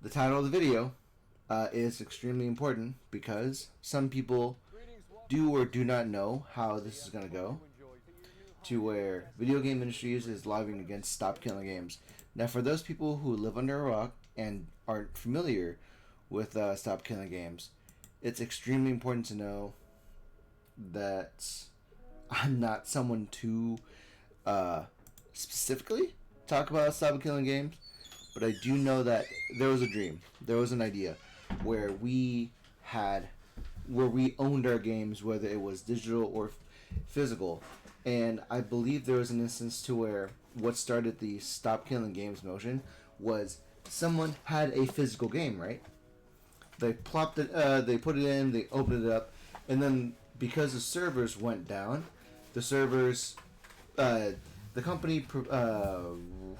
The title of the video is extremely important because some people do or do not know how this is going to go, to where video game industries is lobbying against Stop Killing Games. Now, for those people who live under a rock and aren't familiar with Stop Killing Games, it's extremely important to know that I'm not someone to specifically talk about Stop Killing Games, but I do know that there was a dream, there was an idea where we owned our games, whether it was digital or physical. And I believe there was an instance to where what started the Stop Killing Games motion was someone had a physical game, right? They plopped it, they put it in, they opened it up, and then because the servers went down, the servers, the company,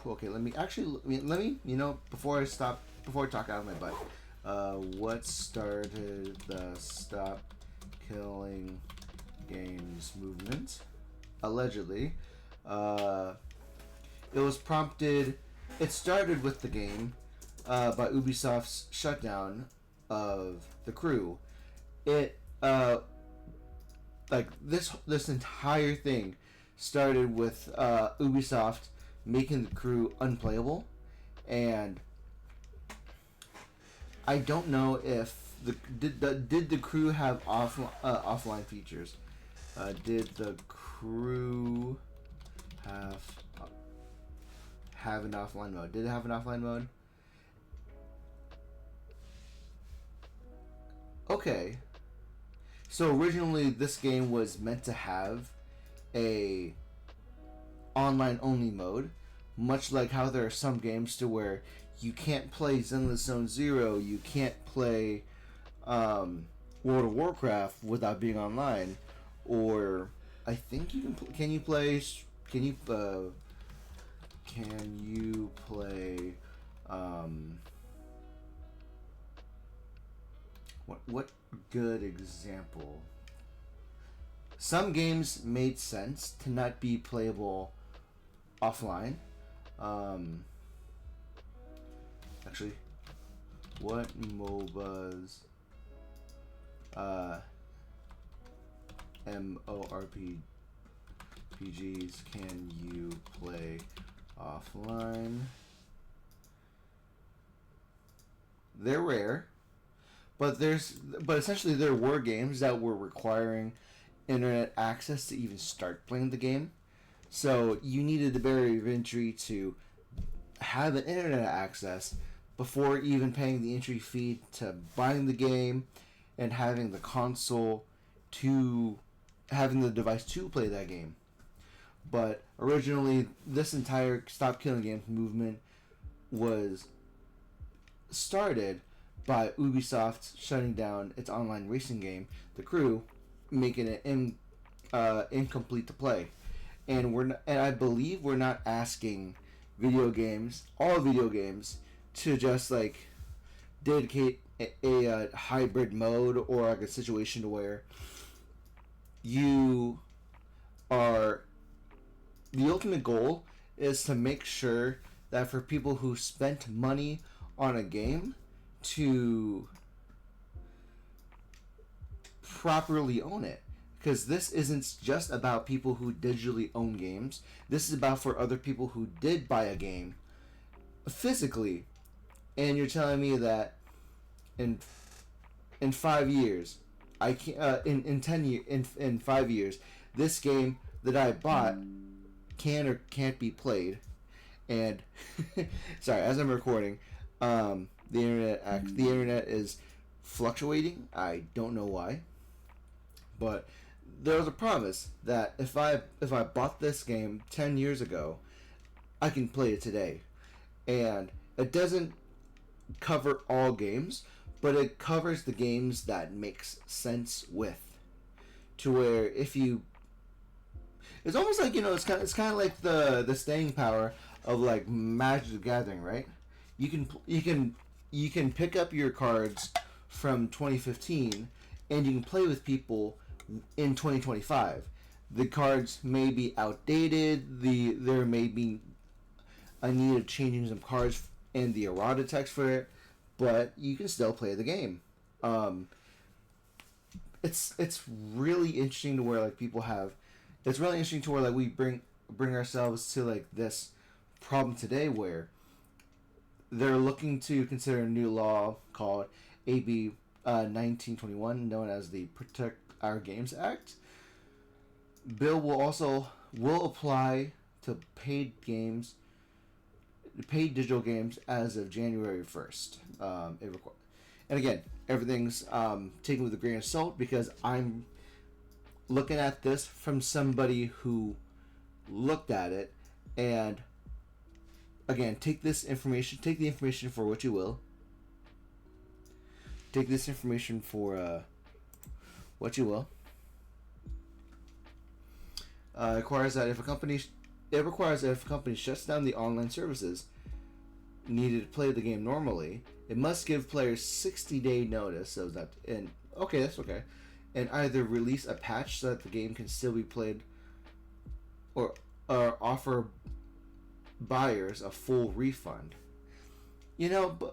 okay, let me before I talk out of my butt, what started the Stop Killing Games movement? Allegedly, it started with the game by Ubisoft's shutdown of the crew. It this entire thing started with Ubisoft making the crew unplayable, and I don't know if did the crew have offline features. Did the crew have an offline mode? Did it have an offline mode? Okay. So originally this game was meant to have a online only mode, much like how there are some games to where you can't play Zenless Zone Zero, you can't play World of Warcraft without being online, or I think you can you play what good example? Some games made sense to not be playable offline. Actually, what MOBAs MORPGs can you play offline? They're rare, but essentially there were games that were requiring internet access to even start playing the game. So you needed the barrier of entry to have an internet access before even paying the entry fee to buying the game and having the device to play that game. But originally, this entire Stop Killing Games movement was started by Ubisoft shutting down its online racing game, The Crew, making it incomplete to play. And I believe we're not asking all video games, to just like dedicate a hybrid mode or like a situation where you are the ultimate goal is to make sure that for people who spent money on a game to properly own it, because this isn't just about people who digitally own games. This is about for other people who did buy a game physically, and you're telling me that in 5 years, I can't in 5 years, this game that I bought can or can't be played. And sorry, as I'm recording, the internet is fluctuating. I don't know why, but there was a promise that if I bought this game 10 years ago, I can play it today. And it doesn't cover all games, but it covers the games that makes sense with, to where if you, it's almost like, it's kind of like the staying power of like Magic the Gathering, right? You can pick up your cards from 2015 and you can play with people in 2025. The cards may be outdated. There may be a need of changing some cards in the errata text for it, but you can still play the game. Um, it's really interesting to where like people have. It's really interesting to where like we bring ourselves to like this problem today where they're looking to consider a new law called AB 1921, known as the Protect Our Games Act. Bill will apply to paid digital games as of January 1st. And again, everything's taken with a grain of salt because I'm looking at this from somebody who looked at it, and again, take the information for what you will. Take this information for what you will. It requires that if a company shuts down the online services needed to play the game normally, it must give players 60-day notice. So that that's okay, and either release a patch so that the game can still be played, or offer buyers a full refund. How do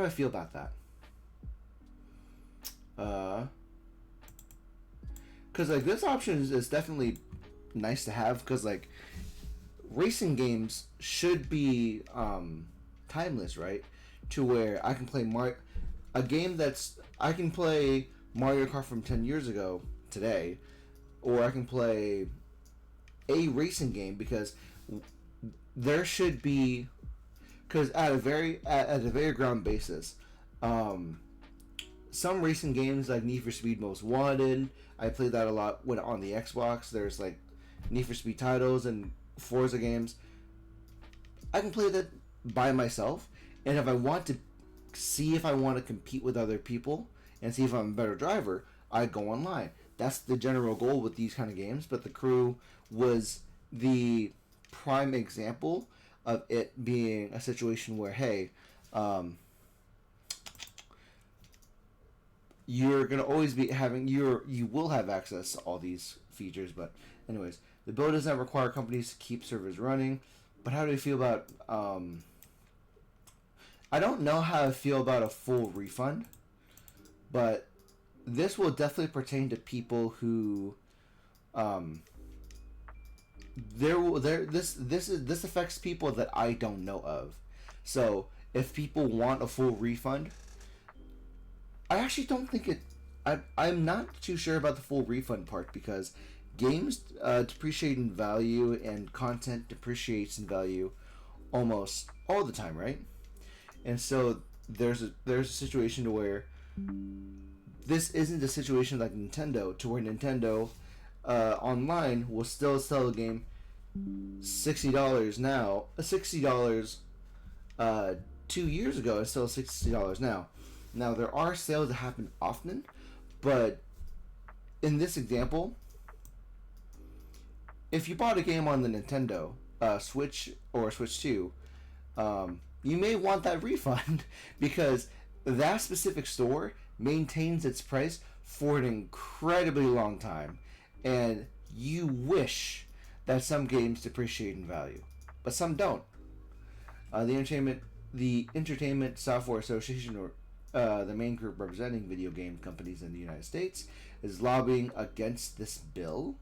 I feel about that? Because like this option is definitely nice to have, because like racing games should be timeless, right? To where I can play I can play Mario Kart from 10 years ago today, or I can play a racing game, because there should be, because at a very ground basis, some racing games like Need for Speed Most Wanted, I played that a lot when on the Xbox. There's like Need for Speed titles and Forza games. I can play that by myself, and if I want to see if I want to compete with other people and see if I'm a better driver, I go online. That's the general goal with these kind of games. But the Crew was the prime example of it being a situation where, hey, you're gonna always be having you will have access to all these features. But anyways, the bill does not require companies to keep servers running. But how do you feel about I don't know how I feel about a full refund, but this will definitely pertain to people who this affects people that I don't know of. So if people want a full refund, I actually don't think it. I'm not too sure about the full refund part, because games depreciate in value and content depreciates in value almost all the time, right? And so there's a situation to where this isn't a situation like Nintendo, to where Nintendo online will still sell a game $60 now. $60 2 years ago is still $60 now. Now there are sales that happen often, but in this example, if you bought a game on the Nintendo Switch or Switch 2, you may want that refund because that specific store maintains its price for an incredibly long time, and you wish that some games depreciate in value, but some don't. The Entertainment Software Association, or the main group representing video game companies in the United States, is lobbying against this bill.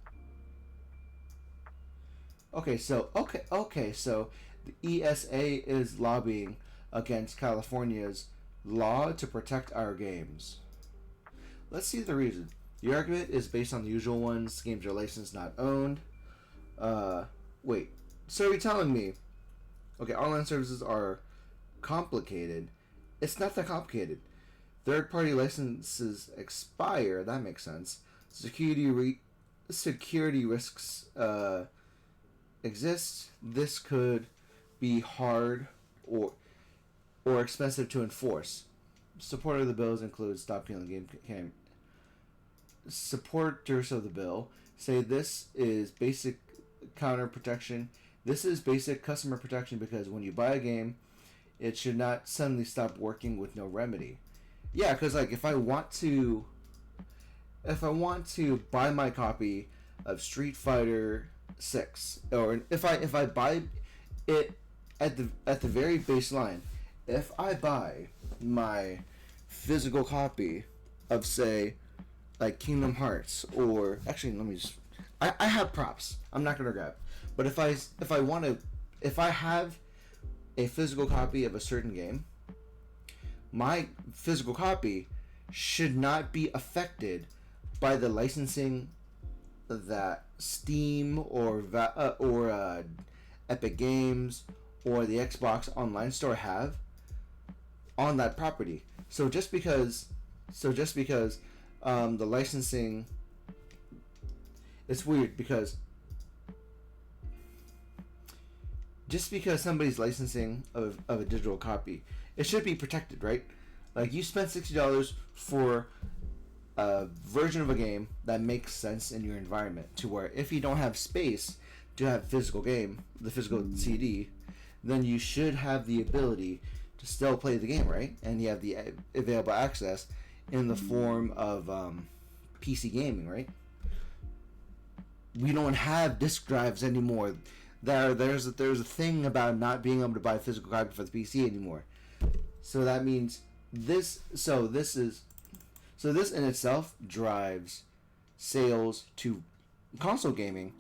So the ESA is lobbying against California's law to protect our games. Let's see the reason. The argument is based on the usual ones: games are licensed, not owned. Wait. So you're telling me, online services are complicated? It's not that complicated. Third-party licenses expire. That makes sense. Security risks exist. This could be hard or expensive to enforce. Supporters of the bills include Stop Killing Game. Supporters of the bill say this is basic counter protection. This is basic customer protection, because when you buy a game, it should not suddenly stop working with no remedy. Yeah, because like if I want to buy my copy of Street Fighter 6, or if I buy it at the very baseline, if I buy my physical copy of, say, like Kingdom Hearts, or actually let me just, I have props. I'm not gonna grab, but if I have a physical copy of a certain game, my physical copy should not be affected by the licensing that Steam or Epic Games or the Xbox Online Store have on that property. So just because the licensing, it's weird because just because somebody's licensing of a digital copy, it should be protected, right? Like, you spent $60 for a version of a game that makes sense in your environment, to where if you don't have space to have the physical CD, then you should have the ability to still play the game, right? And you have the available access in the form of PC gaming, right? We don't have disc drives anymore. There's a thing about not being able to buy a physical copy for the PC anymore. So that means this in itself drives sales to console gaming,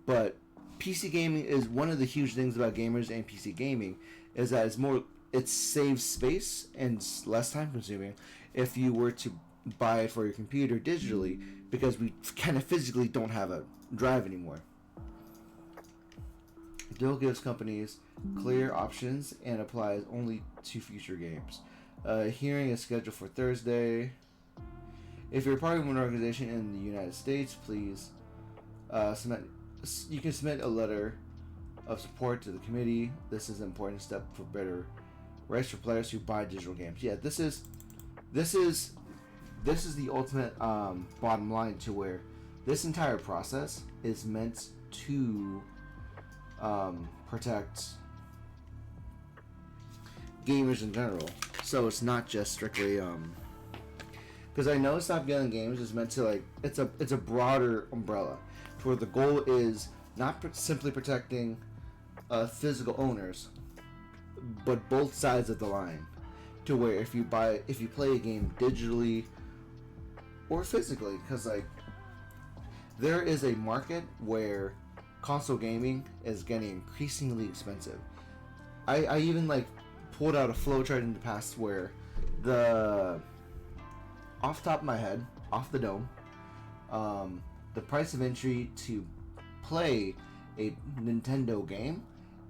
but PC gaming is one of the huge things about gamers and PC gaming is that it saves space and it's less time consuming if you were to buy it for your computer digitally, because we kind of physically don't have a drive anymore. The deal gives companies clear options and applies only to future games. Hearing is scheduled for Thursday. If you're part of an organization in the United States, please you can submit a letter of support to the committee. This is an important step for better rights for players who buy digital games. Yeah, this is the ultimate bottom line, to where this entire process is meant to protect gamers in general. So it's not just strictly because I know Stop Killing Games is meant to, like, it's a broader umbrella, to where the goal is not simply protecting physical owners, but both sides of the line, to where if you play a game digitally or physically, because, like, there is a market where console gaming is getting increasingly expensive. I even, like, pulled out a flowchart in the past where off the top of my head, off the dome, the price of entry to play a Nintendo game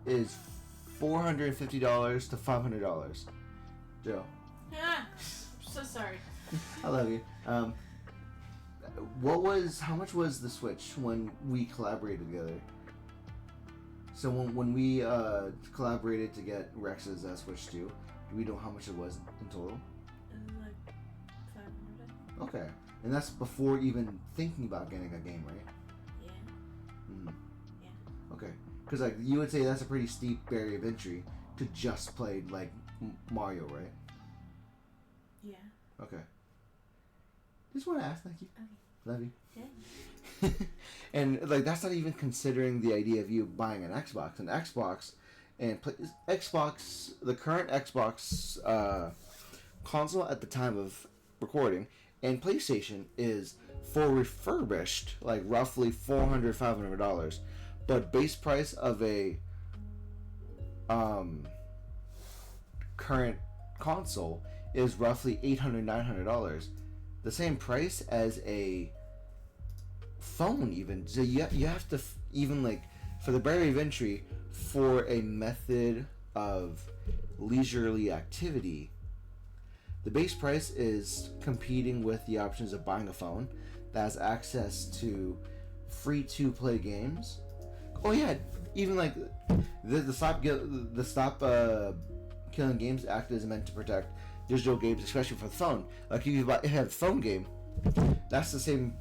is $450 to $500. Joe. Ah, so sorry. I love you. How much was the Switch when we collaborated together? So when we collaborated to get Rex's Switch 2, do we know how much it was in total? Like 500. Okay, and that's before even thinking about getting a game, right? Yeah. Yeah. Okay, because, like, you would say that's a pretty steep barrier of entry to just play, like, Mario, right? Yeah. Okay. Just want to ask. Thank you. Okay. Love you. Yeah. And, like, that's not even considering the idea of you buying an Xbox. An Xbox and the current Xbox console at the time of recording, and PlayStation is, for refurbished, like, roughly $400, $500. But base price of a current console is roughly $800, $900. The same price as a phone, even. So you have to even, like, for the barrier of entry for a method of leisurely activity, the base price is competing with the options of buying a phone that has access to free to play games. Oh yeah, even, like, the Stop Killing Games Act is meant to protect digital games, especially for the phone. Like, if you have a phone game, that's the same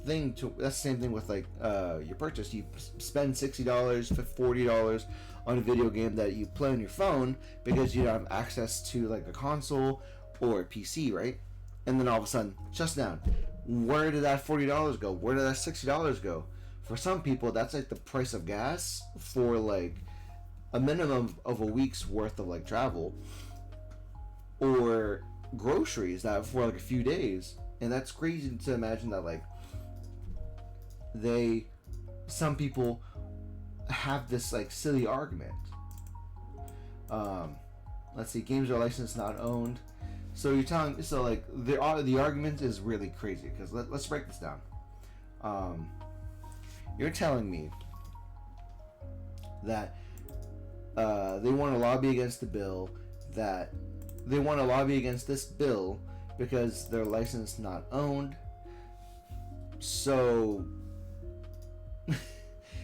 thing with, like, your purchase. You spend $60, $40 on a video game that you play on your phone because you don't have access to, like, a console or a PC, right? And then all of a sudden, shuts down. Where did that $40 go? Where did that $60 go? For some people, that's like the price of gas for, like, a minimum of a week's worth of like travel or groceries that for like a few days. And that's crazy to imagine that like some people have this like silly argument. Let's see, games are licensed, not owned. So you're telling, so like the argument is really crazy because let's break this down. You're telling me that they want to lobby against the bill, that they want to lobby against this bill because they're licensed, not owned. So,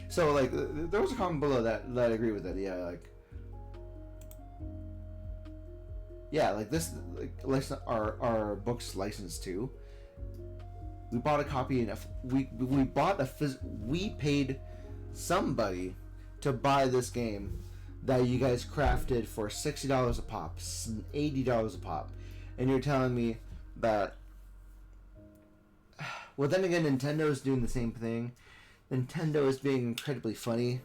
so like there was a comment below that I agree with that. Yeah, like this, like our books licensed too. We bought a copy and we paid somebody to buy this game that you guys crafted for $60 a pop, $80 a pop, and you're telling me that. Well, then again, Nintendo is doing the same thing. Nintendo is being incredibly funny,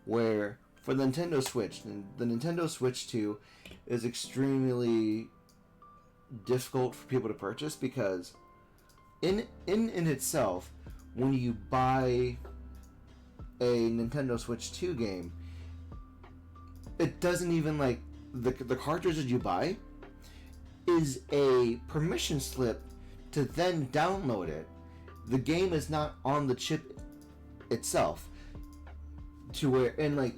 where for the Nintendo Switch, the Nintendo Switch 2 is extremely difficult for people to purchase because in itself, when you buy a Nintendo Switch 2 game, it doesn't even like the cartridge that you buy is a permission slip to then download it. The game is not on the chip itself to where, and like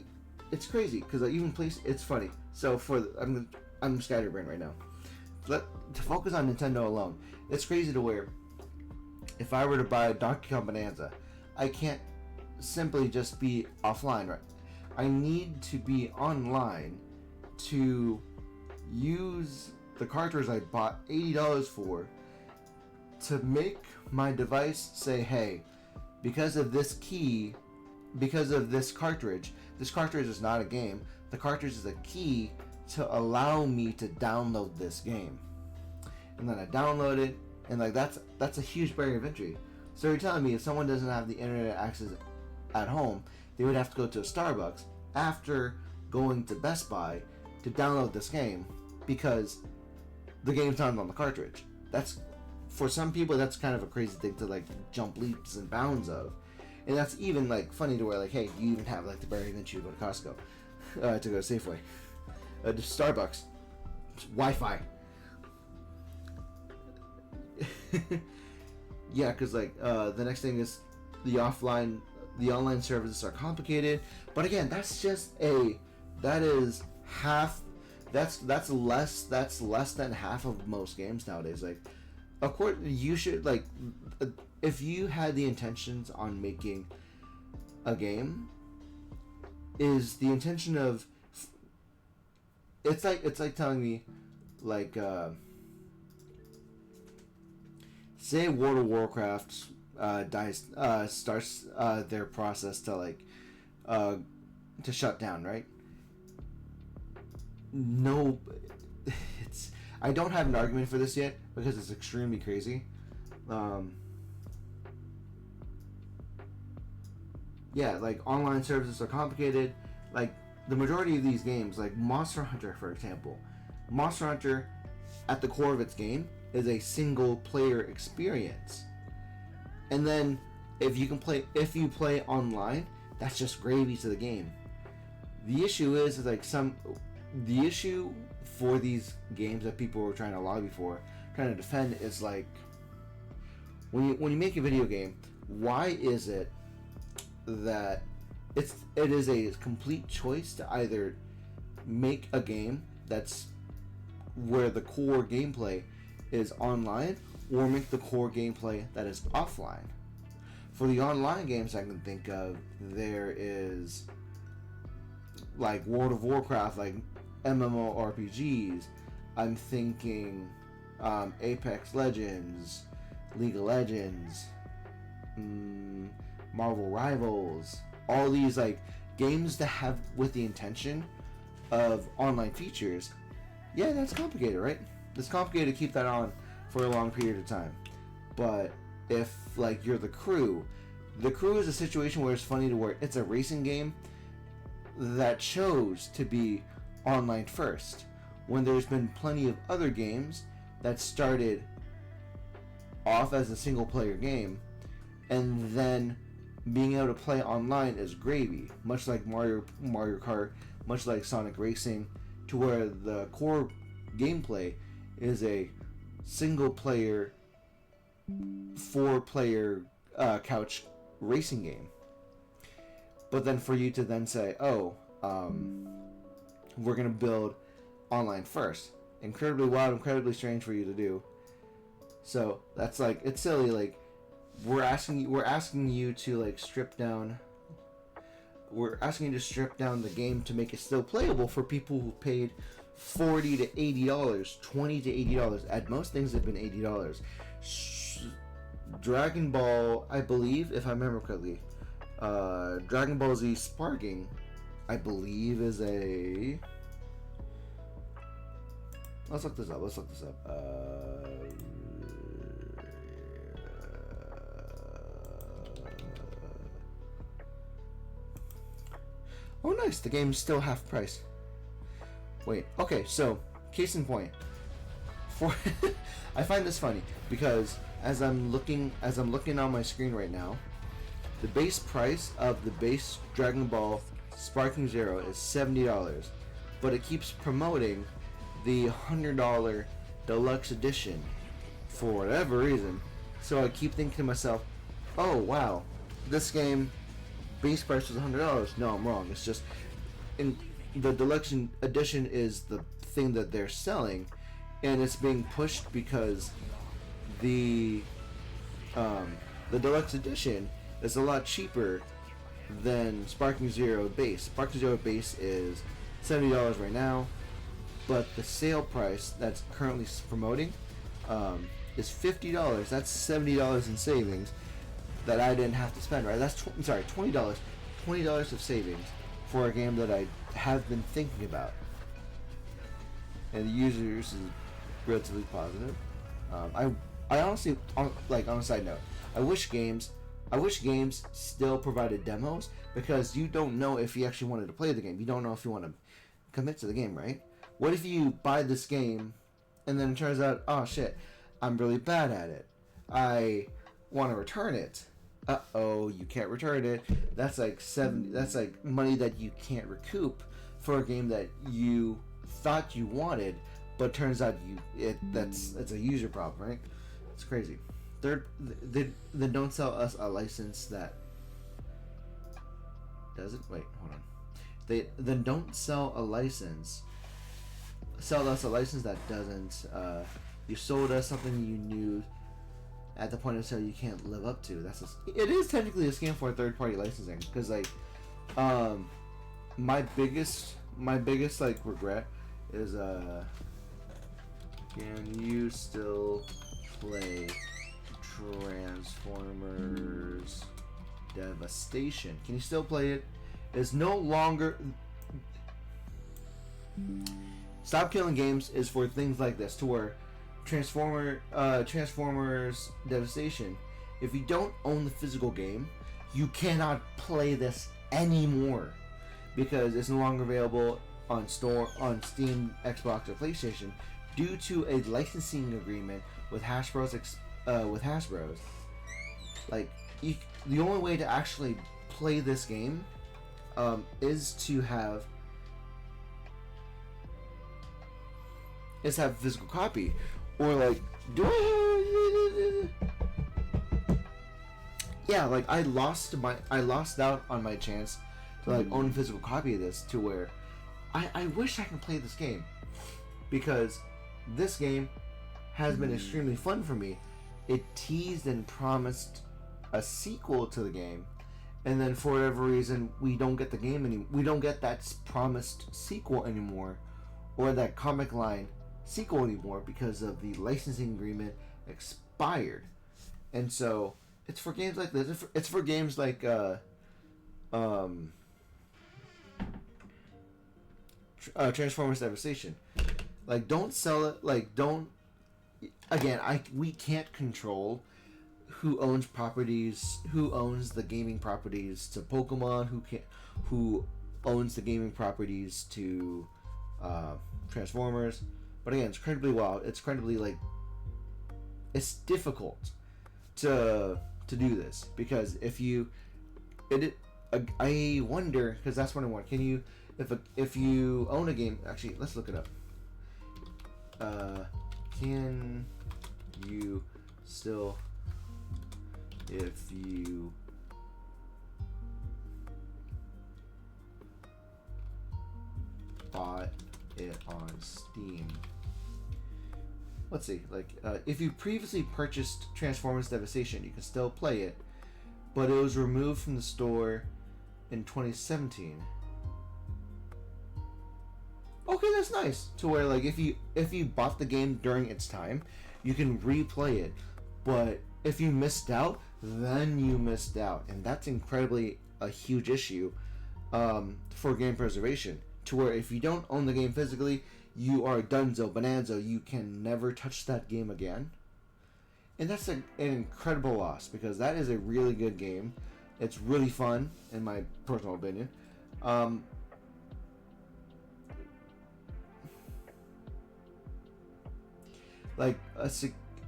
it's crazy because like even it's funny. So I'm scatterbrained right now. To focus on Nintendo alone, it's crazy to where if I were to buy Donkey Kong Bonanza, I can't simply just be offline, right? I need to be online to use the cartridge I bought $80 for to make my device say, hey, because of this cartridge is not a game. The cartridge is a key to allow me to download this game. And then I download it, and like that's a huge barrier of entry. So you're telling me if someone doesn't have the internet access at home, they would have to go to a Starbucks after going to Best Buy to download this game because the game's not on the cartridge. That's, for some people, that's kind of a crazy thing to like jump leaps and bounds of. And that's even like funny to where like, hey, you even have like the barrier of entry to go to Costco, to go to Safeway, to Starbucks, Wi-Fi. Yeah, because like the next thing is the online services are complicated. But again, that's less than half of most games nowadays. Like, of course, you should like, if you had the intentions on making a game, is the intention of, it's like telling me, like, say World of Warcraft starts their process to like to shut down, right? No, I don't have an argument for this yet because it's extremely crazy. Yeah, like online services are complicated. Like the majority of these games, like Monster Hunter, for example, Monster Hunter, at the core of its game, is a single player experience. And then if you play online, that's just gravy to the game. The issue is like the issue for these games that people were trying to lobby for, trying to defend, is like when you make a video game, why is it that it is a complete choice to either make a game that's where the core gameplay is online, or make the core gameplay that is offline. For the online games I can think of, there is like World of Warcraft, like MMORPGs. I'm thinking Apex Legends, League of Legends, Marvel Rivals, all these like games that have with the intention of online features. Yeah, that's complicated, right? It's complicated to keep that on for a long period of time. But if like you're the crew is a situation where it's funny to where it's a racing game that chose to be online first, when there's been plenty of other games that started off as a single player game, and then being able to play online is gravy, much like Mario Kart, much like Sonic Racing, to where the core gameplay is a single player, 4-player couch racing game. But then for you to then say, oh, we're gonna build online first, incredibly wild, incredibly strange for you to do. So that's like, it's silly. Like, we're asking you to like strip down. We're asking you to strip down the game to make it still playable for people who paid $40 to $80, $20 to $80. At most things have been $80. Dragon Ball, I believe, if I remember correctly, Dragon Ball Z Sparking, I believe, is a. Let's look this up. Oh, nice. The game's still half price. Wait. Okay. So, case in point. I find this funny because as I'm looking on my screen right now, the base price of the base Dragon Ball Sparking Zero is $70, but it keeps promoting the $100 deluxe edition for whatever reason. So I keep thinking to myself, oh wow, this game base price was $100. No, I'm wrong. It's just in the deluxe edition is the thing that they're selling, and it's being pushed because the deluxe edition is a lot cheaper than Sparking Zero base. Sparking Zero base is $70 right now, but the sale price that's currently promoting is $50. That's $70 in savings that I didn't have to spend. Right? That's $20. $20 of savings for a game that I have been thinking about, and the users is relatively positive. I honestly, on a side note, I wish games still provided demos, because you don't know if you actually wanted to play the game. You don't know if you want to commit to the game, right? What if you buy this game and then it turns out, oh shit, I'm really bad at it. I want to return it. Uh-oh, you can't return it. That's like money that you can't recoup for a game that you thought you wanted, but turns out that's a user problem, right? It's crazy. They don't sell us a license that does it. Wait, hold on. They then don't sell us a license that doesn't. You sold us something you knew at the point of sale you can't live up to. It is technically a scam for third-party licensing, because like, my biggest like regret is can you still play Transformers Devastation? Can you still play it? It's no longer. Stop Killing Games is for things like this, to where Transformers Devastation, if you don't own the physical game, you cannot play this anymore, because it's no longer available on Steam, Xbox, or PlayStation due to a licensing agreement with Hasbro's. Like, the only way to actually play this game is to have a physical copy, or like I lost out on my chance to like own a physical copy of this, to where I wish I could play this game, because this game has been extremely fun for me. It teased and promised a sequel to the game, and then for whatever reason we don't get the game anymore. We don't get that promised sequel anymore, or that comic line sequel anymore, because of the licensing agreement expired. And so it's for games like this. It's for games like Transformers Devastation. Like, don't sell it. Like, don't. Again, we can't control who owns properties, who owns the gaming properties to Pokemon, who owns the gaming properties to Transformers. But again, it's incredibly wild. It's incredibly like it's difficult to do this because if you I wonder because that's what I want. Can you if you own a game? Actually, let's look it up. Can you still if you bought it on Steam? Let's see. Like, if you previously purchased Transformers Devastation, you can still play it, but it was removed from the store in 2017. Okay, that's nice. To where like if you bought the game during its time, you can replay it. But if you missed out, then you missed out, and that's incredibly a huge issue for game preservation. To where if you don't own the game physically, you are dunzo bonanza. You can never touch that game again, and that's an incredible loss because that is a really good game. It's really fun, in my personal opinion. Like a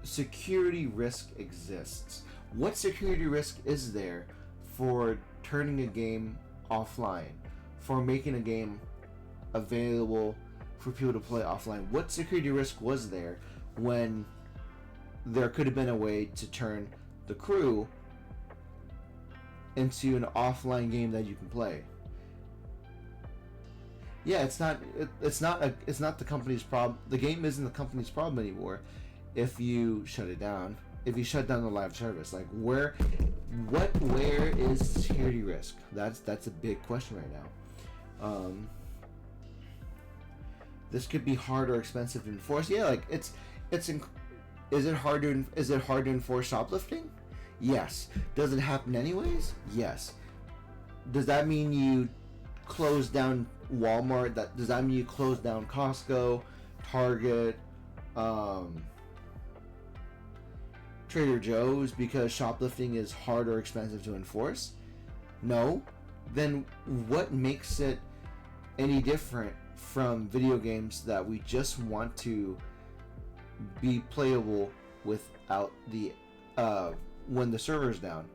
security risk exists. What security risk is there for turning a game offline, for making a game available for people to play offline? What security risk was there when there could have been a way to turn the crew into an offline game that you can play? Yeah, it's not the company's problem. The game isn't the company's problem anymore if you shut it down. If you shut down the live service, like where is the security risk? That's a big question right now. This could be hard or expensive to enforce. Yeah, like is it hard to enforce shoplifting? Yes. Does it happen anyways? Yes. Does that mean you close down Walmart? Does that mean you close down Costco, Target, Trader Joe's because shoplifting is hard or expensive to enforce? No. Then what makes it any different from video games that we just want to be playable without the when the server's down?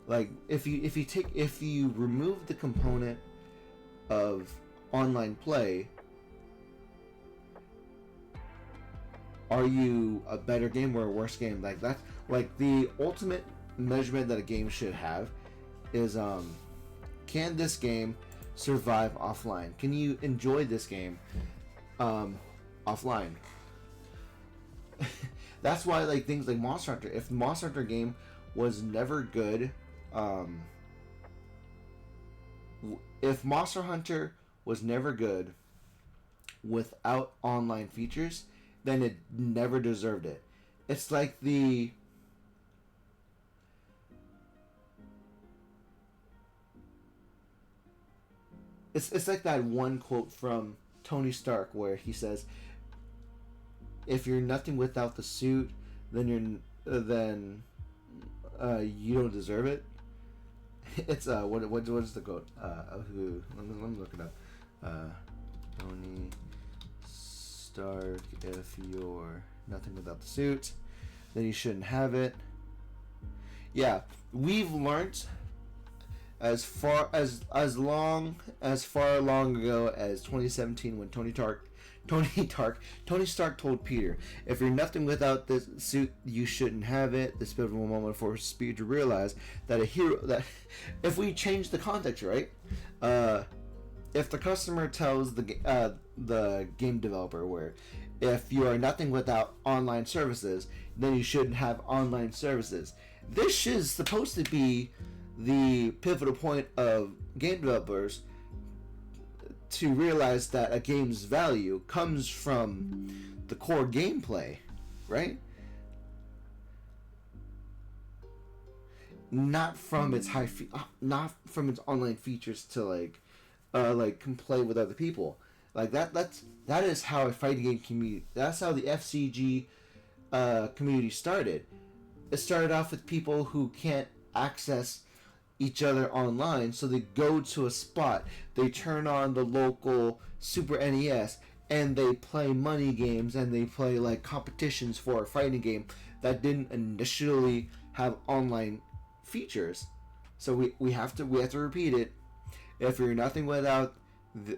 Like if you remove the component of online play, are you a better game or a worse game? Like that's like the ultimate measurement that a game should have is can this game survive offline? Can you enjoy this game offline? That's why like things like Monster Hunter, if the Monster Hunter game was never good, if Monster Hunter was never good without online features, then it never deserved it. It's like it's like that one quote from Tony Stark where he says, "If you're nothing without the suit, then you don't deserve it." It's what is the quote? Let me look it up. Tony Stark, if you're nothing without the suit, then you shouldn't have it. Yeah, we've learned as far long ago as 2017 when Tony Stark told Peter, "If you're nothing without this suit, you shouldn't have it." This pivotal moment forced Peter to realize that if we change the context, right? If the customer tells the game developer where if you are nothing without online services, then you shouldn't have online services. This is supposed to be the pivotal point of game developers to realize that a game's value comes from the core gameplay, right? Not from its not from its online features to like can play with other people. Like that is how a fighting game community. That's how the FCG community started. It started off with people who can't access each other online, so they go to a spot, they turn on the local Super NES, and they play money games, and they play like competitions for a fighting game that didn't initially have online features. So we have to repeat it. If you're nothing without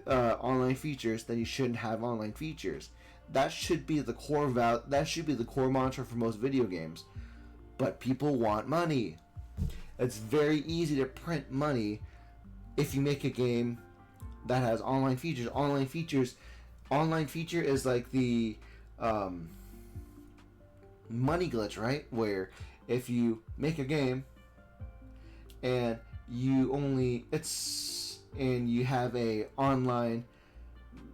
online features, then you shouldn't have online features. That should be the core that should be the core mantra for most video games. But people want money. It's very easy to print money if you make a game that has online features. Online feature is like the money glitch, right? Where if you make a game and you have a online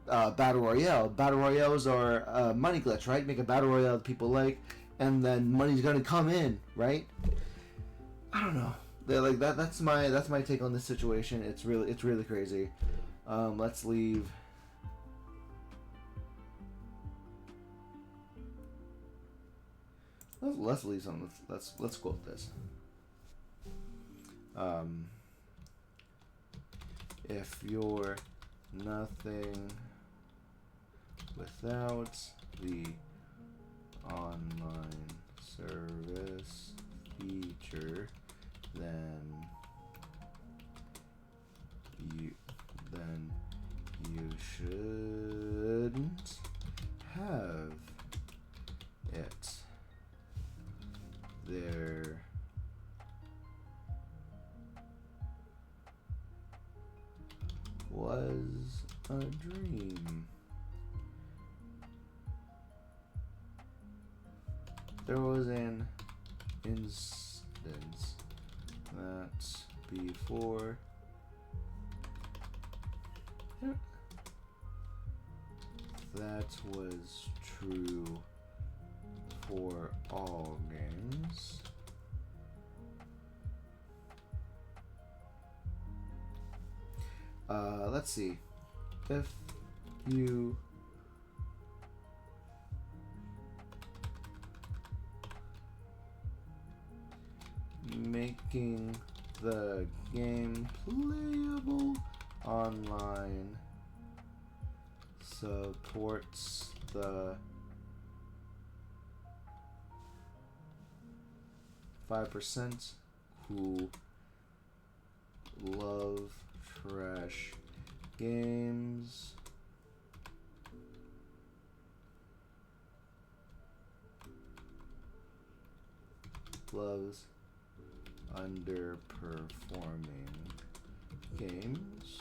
battle royale. Battle royales are money glitch, right? Make a battle royale that people like, and then money's gonna come in, right? I don't know. They're like that. That's my take on this situation. It's really crazy. Let's leave. Let's leave some. Let's quote this. If you're nothing without the online service feature, then you shouldn't have it. There was a dream. There was an instance that before that was true for all games. Let's see. If you making the game playable online supports the 5% who love trash games. Loves underperforming games.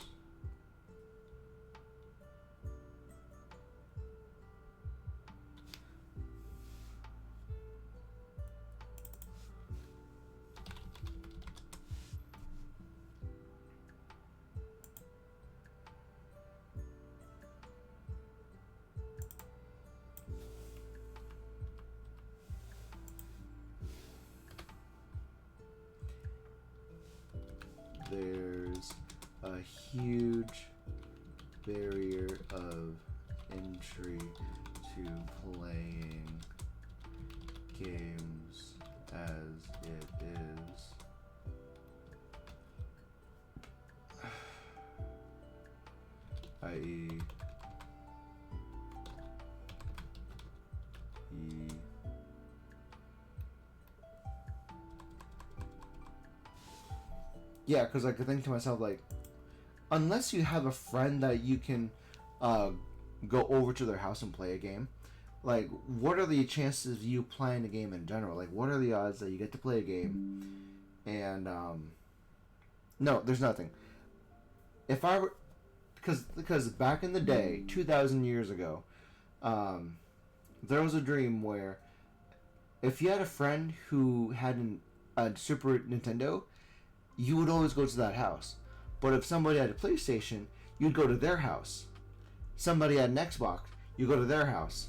There's a huge barrier of entry to playing games as it is. I.e. Yeah, because I could think to myself, like, unless you have a friend that you can go over to their house and play a game, like, what are the chances of you playing a game in general? Like, what are the odds that you get to play a game and, no, there's nothing. If I were, because back in the day, 2,000 years ago, there was a dream where if you had a friend who had a Super Nintendo, you would always go to that house. But if somebody had a PlayStation, you'd go to their house. Somebody had an Xbox, you go to their house.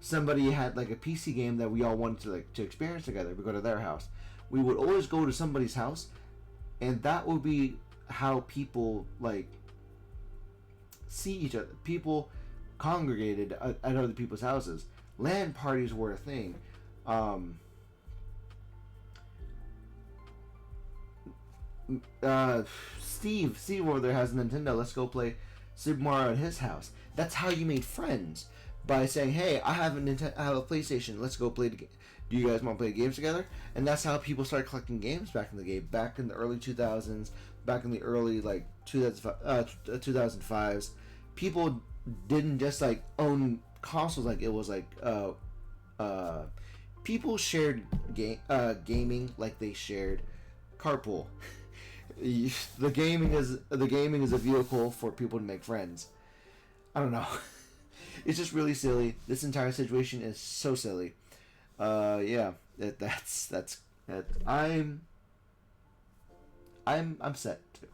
Somebody had like a PC game that we all wanted to experience together, we go to their house. We would always go to somebody's house, and that would be how people like see each other. People congregated at other people's houses. LAN parties were a thing. uh, Steve over there has a Nintendo. Let's go play Super Mario at his house. That's how you made friends, by saying, "Hey, I have a PlayStation. Let's go play. Do you guys want to play games together?" And that's how people started collecting games back in the game, back in the early 2000s, back in the early like 2005s. People didn't just like own consoles like it was like people shared gaming like they shared carpool. The gaming is a vehicle for people to make friends. I don't know. It's just really silly. This entire situation is so silly. Yeah, that's I'm set too.